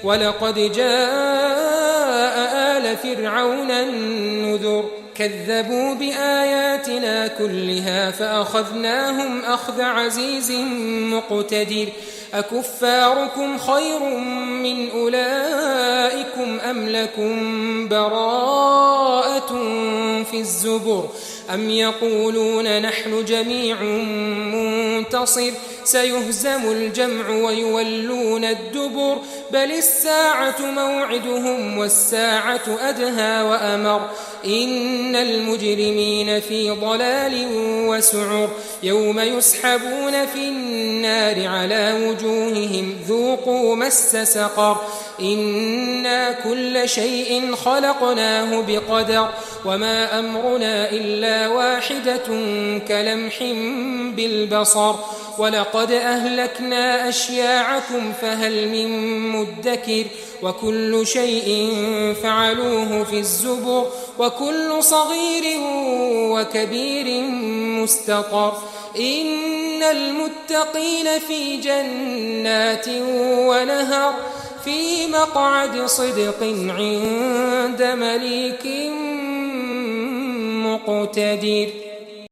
ولقد جاء آل فرعون النذر كذبوا بآياتنا كلها فأخذناهم أخذ عزيز مقتدر أكفاركم خير من أولئكم أم لكم براءة في الزبر أم يقولون نحن جميع منتصر سيهزم الجمع ويولون الدبر بل الساعة موعدهم والساعة أدهى وأمر إن المجرمين في ضلال وسعر يوم يسحبون في النار على وجوههم ذوقوا مس سقر إنا كل شيء خلقناه بقدر وما أمرنا إلا واحدة كلمح بالبصر ولقد أهلكنا أشياعكم فهل من مدكر وكل شيء فعلوه في الزبر وكل صغير وكبير مستطر إن المتقين في جنات ونهر في مقعد صدق عند مليك مقتدر.